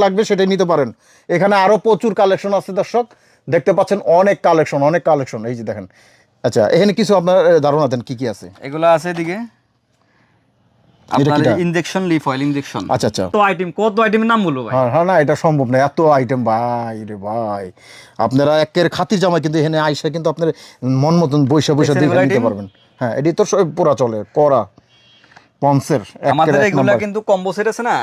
লাগবে সেটাই নিতে পারেন। এখানে আরো প্রচুর কালেকশন আছে দর্শক, দেখতে পাচ্ছেন অনেক কালেকশন এই যে দেখেন। আচ্ছা এখানে কিছু আপনার ধারণা দেন কি কি আছে? এগুলো আছে এদিকে আপনার ইনজেকশন লিফ অয়েল ইনজেকশন। আচ্ছা আচ্ছা, তো আইটেম কত আইটেমের নাম বলবো ভাই? হ্যাঁ না এটা সম্ভব না, এত আইটেম ভাই রে ভাই। আপনারা একের খাতির জামা কিন্তু এখানে আইসা কিন্তু আপনার মন মতন বৈশা দেখে নিতে পারবেন। হ্যাঁ এটি তো পুরা চলে করা পন্সের। আমাদের এগুলা কিন্তু কম্বো সেট আছে না,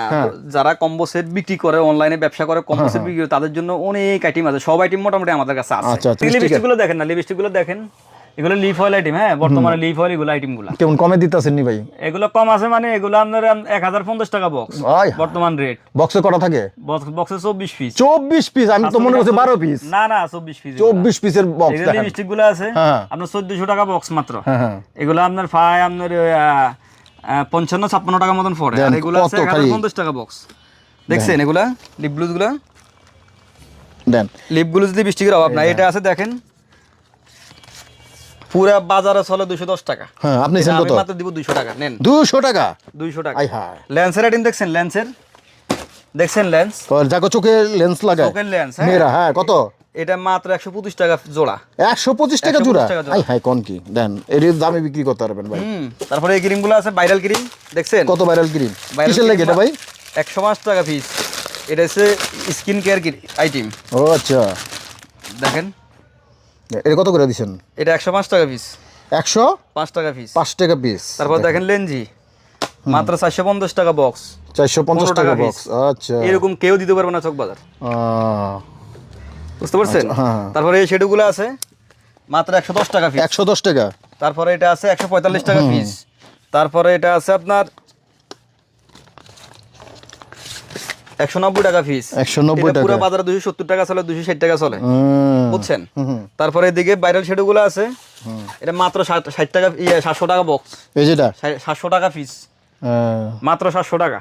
যারা কম্বো সেট বিক্রি করে অনলাইনে ব্যবসা করে কম্বো সেট বিক্রি করে, তাদের জন্য অনেক আইটেম আছে, সব আইটেম মোটামুটি আমাদের কাছে আছে। আচ্ছা লিপস্টিক গুলো দেখেন না, লিপস্টিক গুলো দেখেন, এগুলো লিফ অয়েল আইটেম। হ্যাঁ বর্তমানে লিফ অয়েল এগুলো আইটেম গুলো কেমন কমে দিতেছেন নি ভাই? এগুলো কম আছে মানে এগুলো আপনার 1050 টাকা বক্স বর্তমান রেট। বক্সে কটা থাকে? বক্সে 24 পিস। 24 পিস? আমি তো মনে করছি 12 পিস। না না 24 পিস। 24 পিসের বক্স দেখেন। লিপস্টিক গুলো আছে আপনার 1400 টাকা বক্স মাত্র। এগুলো আপনার ফাই আপনার 55-56 টাকা মতন পড়ে। আর এগুলো আছে 1050 টাকা বক্স। দেখছেন এগুলা লিপ গ্লুজ গুলা দেন, লিপ গ্লুজ লিপস্টিকের অভাব নাই। এটা আছে দেখেন পুরা বাজারে চলে 210 টাকা। হ্যাঁ আপনি সেন কত? আমি মাত্র দিব 200 টাকা। নেন 200 টাকা। 200 টাকা। আই হায়, লেন্সের আইটেম দেখছেন? দেখছেন লেন্স? তো যাকো চোখে লেন্স লাগায়, চোখের লেন্স। মেরা হ্যাঁ কত? এটা মাত্র 125 টাকা জোড়া। 125 টাকা জোড়া? আই হায় কোন কি দেন, এর দামে বিক্রি করতে পারবেন ভাই। তারপরে এই ক্রিম গুলো আছে ভাইরাল ক্রিম। দেখছেন কত ভাইরাল ক্রিম? কিসের লাগে এটা ভাই? 105 টাকা পিস। এটা হচ্ছে স্কিন কেয়ার আইটেম। ও আচ্ছা দেখেন এটা কত করে দিবেন? এটা 105 টাকা পিস। 105 টাকা পিস। 5 টাকা পিস। তারপর দেখেন লেনজি মাত্র 450 টাকা বক্স। 450 টাকা বক্স। আচ্ছা এরকম কেউ দিতে পারবে না চক বাজার। বুঝতে পারছেন? তারপরে এই শেডগুলো আছে মাত্র 110 টাকা পিস। 110 টাকা। তারপরে এটা আছে 145 টাকা পিস। তারপরে এটা আছে আপনার 190 টাকা পিস। 190 টাকা। পুরো বাজারে 270 টাকা চলে, 260 টাকা চলে। বুঝছেন? তারপরে এদিকে ভাইরাল শেডগুলো আছে, এটা মাত্র 60 টাকা 700 টাকা বক্স। এই যেটা 700 টাকা পিস, মাত্র 700 টাকা।